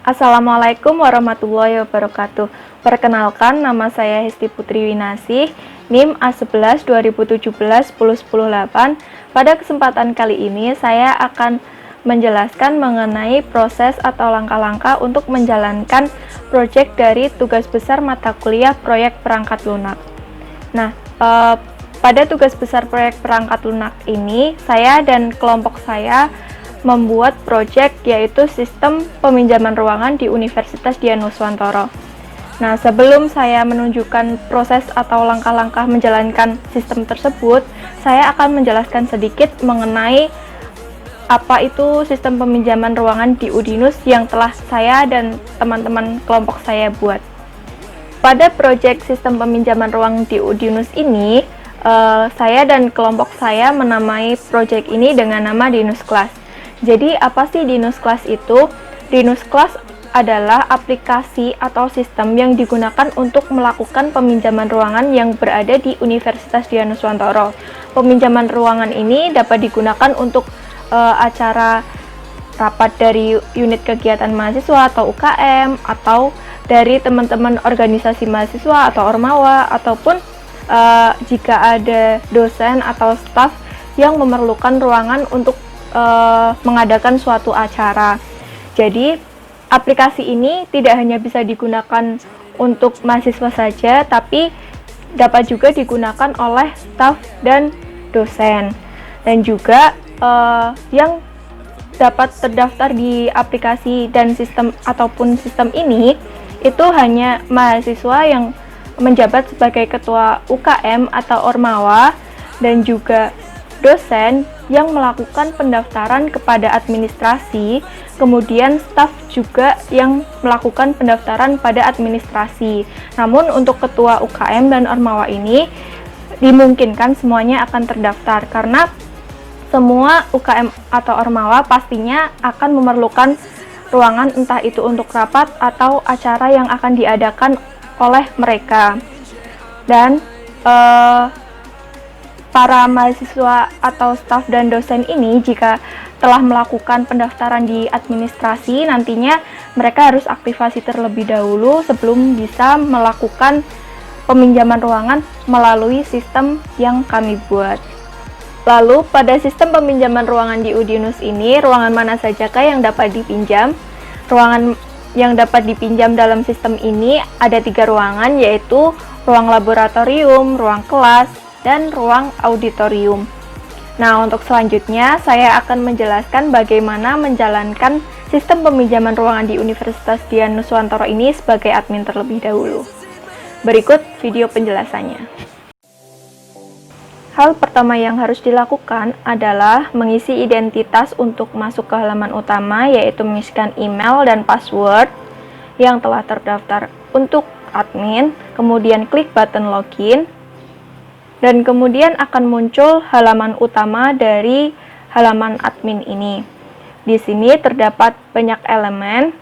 Assalamualaikum warahmatullahi wabarakatuh. Perkenalkan, nama saya Hesti Putri Winasih, NIM A11 2017 10 Pada kesempatan kali ini, saya akan menjelaskan mengenai proses atau langkah-langkah untuk menjalankan proyek dari tugas besar mata kuliah proyek perangkat lunak. Nah, pada tugas besar proyek perangkat lunak ini, saya dan kelompok saya membuat proyek yaitu sistem peminjaman ruangan di Universitas Dianuswantoro. Nah, sebelum saya menunjukkan proses atau langkah-langkah menjalankan sistem tersebut, saya akan menjelaskan sedikit mengenai apa itu sistem peminjaman ruangan di Udinus yang telah saya dan teman-teman kelompok saya buat. Pada proyek sistem peminjaman ruang di Udinus ini, saya dan kelompok saya menamai proyek ini dengan nama Dinus Class. Jadi, apa sih Dinus Class itu? Dinus Class adalah aplikasi atau sistem yang digunakan untuk melakukan peminjaman ruangan yang berada di Universitas Dianuswantoro. Peminjaman ruangan ini dapat digunakan untuk acara rapat dari unit kegiatan mahasiswa atau UKM, atau dari teman-teman organisasi mahasiswa atau Ormawa, ataupun jika ada dosen atau staf yang memerlukan ruangan untuk mengadakan suatu acara. Jadi, aplikasi ini tidak hanya bisa digunakan untuk mahasiswa saja, tapi dapat juga digunakan oleh staf dan dosen. Dan juga yang dapat terdaftar di aplikasi dan sistem ataupun sistem ini itu hanya mahasiswa yang menjabat sebagai ketua UKM atau Ormawa, dan juga dosen yang melakukan pendaftaran kepada administrasi, kemudian staf juga yang melakukan pendaftaran pada administrasi. Namun untuk ketua UKM dan Ormawa ini dimungkinkan semuanya akan terdaftar, karena semua UKM atau Ormawa pastinya akan memerlukan ruangan, entah itu untuk rapat atau acara yang akan diadakan oleh mereka. Dan para mahasiswa atau staf dan dosen ini jika telah melakukan pendaftaran di administrasi, nantinya mereka harus aktivasi terlebih dahulu sebelum bisa melakukan peminjaman ruangan melalui sistem yang kami buat. Lalu, pada sistem peminjaman ruangan di Udinus ini, ruangan mana sajakah yang dapat dipinjam? Ruangan yang dapat dipinjam dalam sistem ini ada 3 ruangan, yaitu ruang laboratorium, ruang kelas, dan ruang auditorium. Nah, untuk selanjutnya saya akan menjelaskan bagaimana menjalankan sistem peminjaman ruangan di Universitas Dianuswantoro ini sebagai admin terlebih dahulu. Berikut video penjelasannya. Hal pertama yang harus dilakukan adalah mengisi identitas untuk masuk ke halaman utama, yaitu mengisikan email dan password yang telah terdaftar untuk admin, kemudian klik button login, dan kemudian akan muncul halaman utama dari halaman admin ini. Di sini terdapat banyak elemen,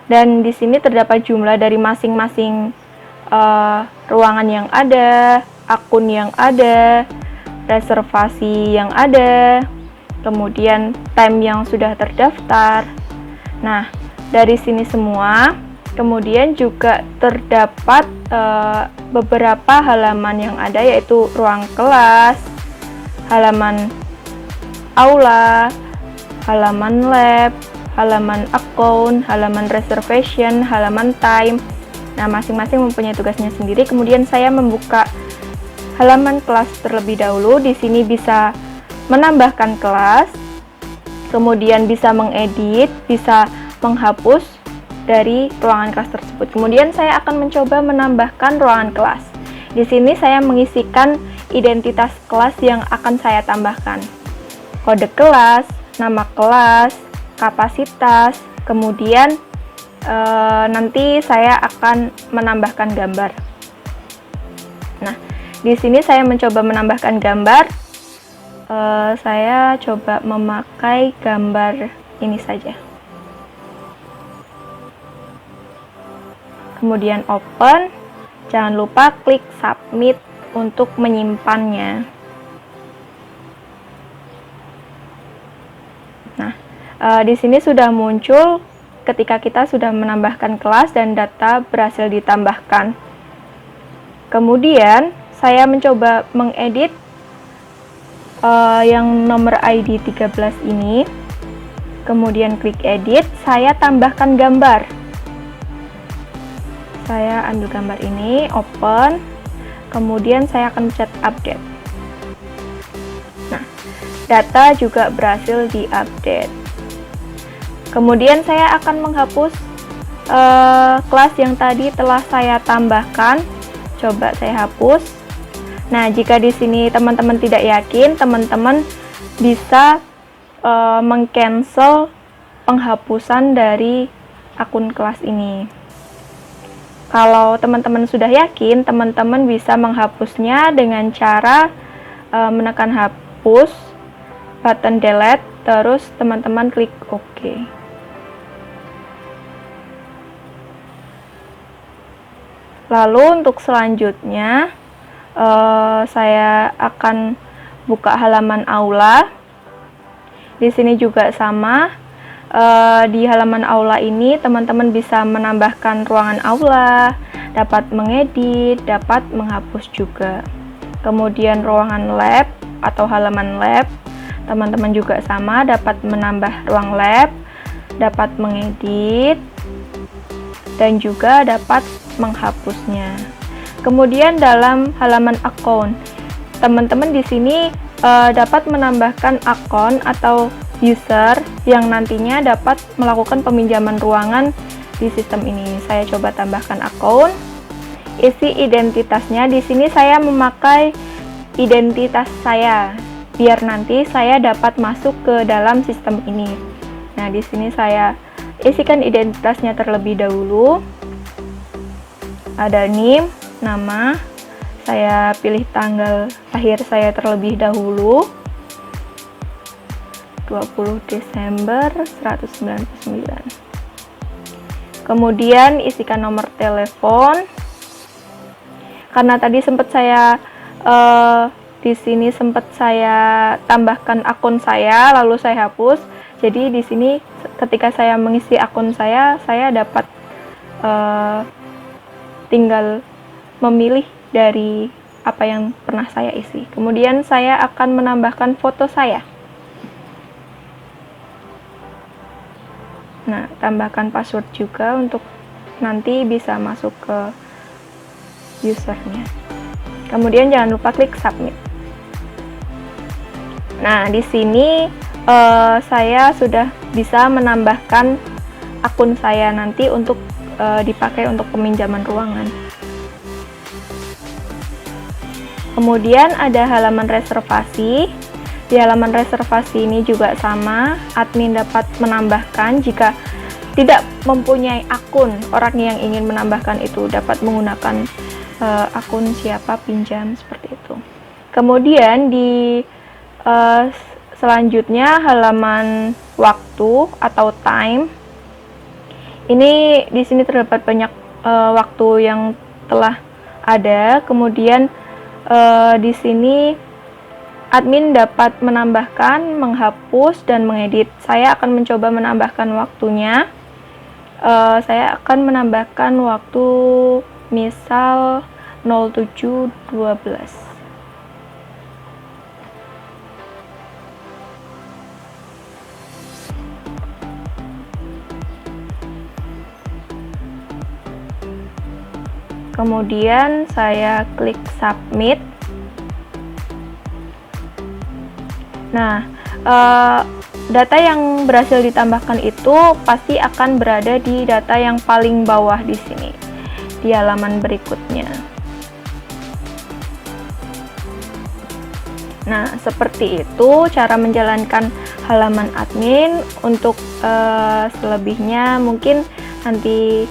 dan di sini terdapat jumlah dari masing-masing ruangan yang ada, akun yang ada, reservasi yang ada, kemudian time yang sudah terdaftar. Nah, dari sini semua, kemudian juga terdapat beberapa halaman yang ada, yaitu ruang kelas, halaman aula, halaman lab, halaman account, halaman reservation, halaman time. Nah, masing-masing mempunyai tugasnya sendiri. Kemudian saya membuka halaman kelas terlebih dahulu. Di sini bisa menambahkan kelas, kemudian bisa mengedit, bisa menghapus dari ruangan kelas tersebut. Kemudian saya akan mencoba menambahkan ruangan kelas. Di sini saya mengisikan identitas kelas yang akan saya tambahkan. Kode kelas, nama kelas, kapasitas, kemudian nanti saya akan menambahkan gambar. Nah, di sini saya mencoba menambahkan gambar. Saya coba memakai gambar ini saja. Kemudian open, jangan lupa klik submit untuk menyimpannya. Nah, di sini sudah muncul ketika kita sudah menambahkan kelas dan data berhasil ditambahkan. Kemudian saya mencoba mengedit yang nomor ID 13 ini. Kemudian klik edit, saya tambahkan gambar. Saya ambil gambar ini, open. Kemudian saya akan pencet update. Nah, data juga berhasil diupdate. Kemudian saya akan menghapus kelas yang tadi telah saya tambahkan. Coba saya hapus. Nah, jika di sini teman-teman tidak yakin, teman-teman bisa meng-cancel penghapusan dari akun kelas ini. Kalau teman-teman sudah yakin, teman-teman bisa menghapusnya dengan cara menekan hapus, button delete, terus teman-teman klik OK. Lalu untuk selanjutnya, saya akan buka halaman aula. Di sini juga sama. Di halaman aula ini teman-teman bisa menambahkan ruangan aula, dapat mengedit, dapat menghapus juga. Kemudian ruangan lab atau halaman lab, teman-teman juga sama, dapat menambah ruang lab, dapat mengedit, dan juga dapat menghapusnya. Kemudian dalam halaman account, teman-teman di sini dapat menambahkan akun atau user yang nantinya dapat melakukan peminjaman ruangan di sistem ini. Saya coba tambahkan akun, isi identitasnya. Di sini saya memakai identitas saya biar nanti saya dapat masuk ke dalam sistem ini. Nah, di sini saya isikan identitasnya terlebih dahulu. Ada NIM, nama, saya pilih tanggal lahir saya terlebih dahulu, 20 Desember 1999. Kemudian isikan nomor telepon. Karena tadi sempat saya di sini sempat saya tambahkan akun saya, lalu saya hapus. Jadi di sini ketika saya mengisi akun saya dapat tinggal memilih dari apa yang pernah saya isi. Kemudian saya akan menambahkan foto saya. Nah, tambahkan password juga untuk nanti bisa masuk ke usernya. Kemudian jangan lupa klik submit. Nah, di sini saya sudah bisa menambahkan akun saya nanti untuk dipakai untuk peminjaman ruangan. Kemudian ada halaman reservasi. Di halaman reservasi ini juga sama, admin dapat menambahkan jika tidak mempunyai akun. Orang yang ingin menambahkan itu dapat menggunakan akun siapa pinjam seperti itu. Kemudian di selanjutnya halaman waktu atau time. Ini di sini terdapat banyak waktu yang telah ada. Kemudian di sini admin dapat menambahkan, menghapus, dan mengedit. Saya akan mencoba menambahkan waktunya. Saya akan menambahkan waktu misal 07.12. Kemudian saya klik submit. Nah, data yang berhasil ditambahkan itu pasti akan berada di data yang paling bawah di sini, di halaman berikutnya. Nah, seperti itu cara menjalankan halaman admin. Untuk selebihnya mungkin nanti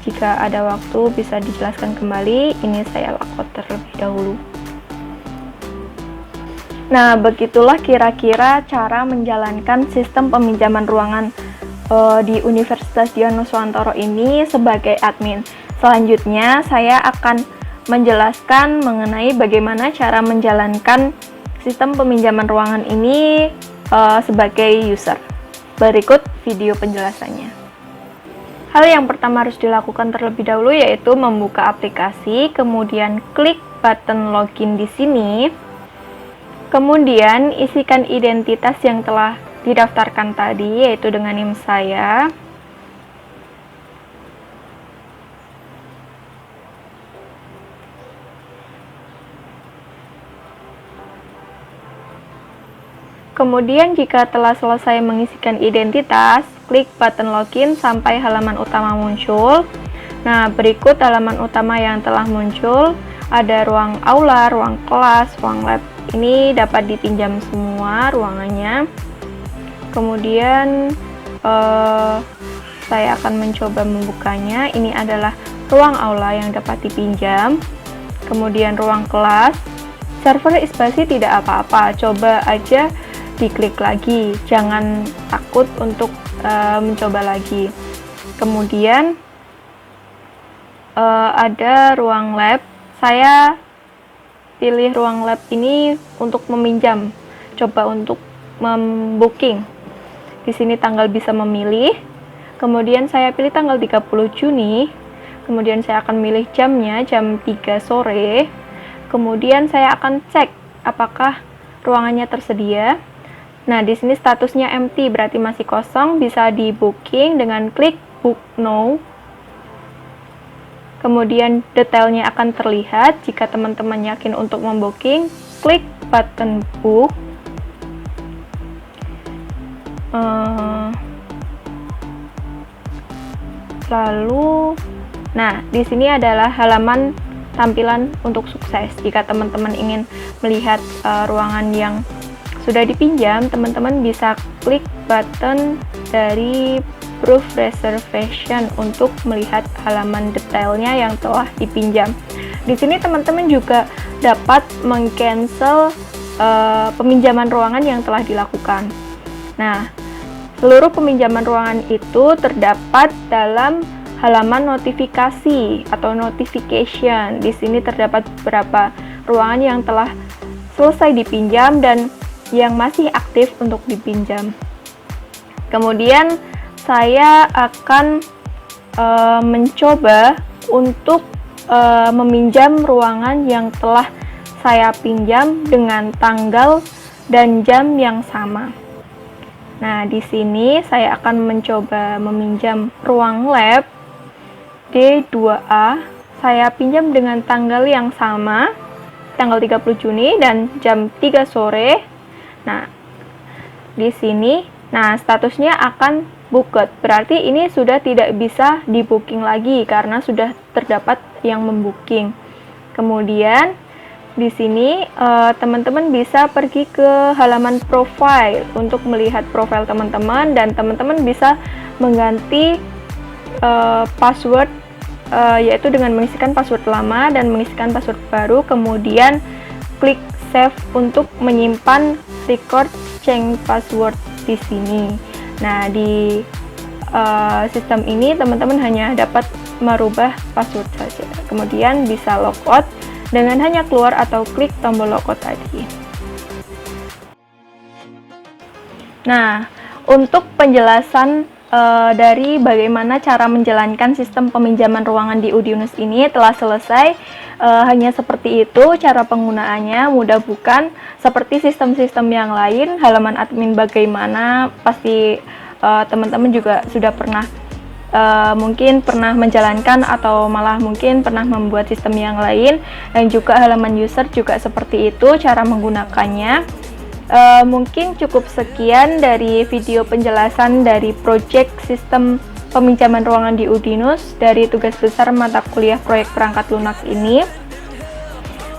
jika ada waktu bisa dijelaskan kembali. Ini saya lakukan terlebih dahulu. Nah, begitulah kira-kira cara menjalankan sistem peminjaman ruangan di Universitas Dianuswantoro ini sebagai admin. Selanjutnya, saya akan menjelaskan mengenai bagaimana cara menjalankan sistem peminjaman ruangan ini sebagai user. Berikut video penjelasannya. Hal yang pertama harus dilakukan terlebih dahulu yaitu membuka aplikasi, kemudian klik button login di sini. Kemudian isikan identitas yang telah didaftarkan tadi, yaitu dengan NIM saya. Kemudian jika telah selesai mengisikan identitas, klik button login sampai halaman utama muncul. Nah, berikut halaman utama yang telah muncul. Ada ruang aula, ruang kelas, ruang lab. Ini dapat dipinjam semua ruangannya. Kemudian saya akan mencoba membukanya. Ini adalah ruang aula yang dapat dipinjam. Kemudian ruang kelas. Server Isbasi tidak apa-apa, coba aja diklik lagi, jangan takut untuk mencoba lagi. Kemudian ada ruang lab. Saya pilih ruang lab ini untuk meminjam, coba untuk membooking. Di sini tanggal bisa memilih. Kemudian saya pilih tanggal 30 Juni. Kemudian saya akan milih jamnya, jam 3 sore. Kemudian saya akan cek apakah ruangannya tersedia. Nah, di sini statusnya empty, berarti masih kosong, bisa di booking dengan klik book now. Kemudian detailnya akan terlihat. Jika teman-teman yakin untuk membooking, klik button book. Lalu, nah, di sini adalah halaman tampilan untuk sukses. Jika teman-teman ingin melihat ruangan yang sudah dipinjam, teman-teman bisa klik button dari proof reservation untuk melihat halaman detailnya yang telah dipinjam. Di sini teman-teman juga dapat meng-cancel peminjaman ruangan yang telah dilakukan. Nah, seluruh peminjaman ruangan itu terdapat dalam halaman notifikasi atau notification. Di sini terdapat beberapa ruangan yang telah selesai dipinjam dan yang masih aktif untuk dipinjam. Kemudian saya akan mencoba untuk meminjam ruangan yang telah saya pinjam dengan tanggal dan jam yang sama. Nah, di sini saya akan mencoba meminjam ruang lab D2A. Saya pinjam dengan tanggal yang sama, tanggal 30 Juni dan jam 3 sore. Nah, di sini, statusnya akan booked. Berarti ini sudah tidak bisa di-booking lagi karena sudah terdapat yang membooking. Kemudian, di sini teman-teman bisa pergi ke halaman profile untuk melihat profil teman-teman dan teman-teman bisa mengganti password yaitu dengan mengisikan password lama dan mengisikan password baru, kemudian klik save untuk menyimpan record change password di sini. Nah, di sistem ini teman-teman hanya dapat merubah password saja. Kemudian bisa logout dengan hanya keluar atau klik tombol logout tadi. Nah, untuk penjelasan dari bagaimana cara menjalankan sistem peminjaman ruangan di Udinus ini telah selesai. Hanya seperti itu cara penggunaannya, mudah bukan? Seperti sistem-sistem yang lain, halaman admin bagaimana, pasti teman-teman juga sudah pernah mungkin pernah menjalankan atau malah mungkin pernah membuat sistem yang lain, dan juga halaman user juga seperti itu cara menggunakannya. Mungkin cukup sekian dari video penjelasan dari project sistem peminjaman ruangan di Udinus dari tugas besar mata kuliah proyek perangkat lunak ini.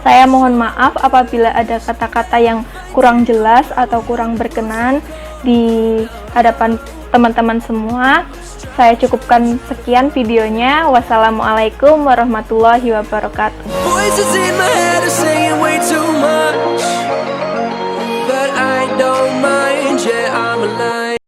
Saya mohon maaf apabila ada kata-kata yang kurang jelas atau kurang berkenan di hadapan teman-teman semua. Saya cukupkan sekian videonya. Wassalamualaikum warahmatullahi wabarakatuh. Voices in my head are saying way too much, but I don't mind, yeah, I'm alive.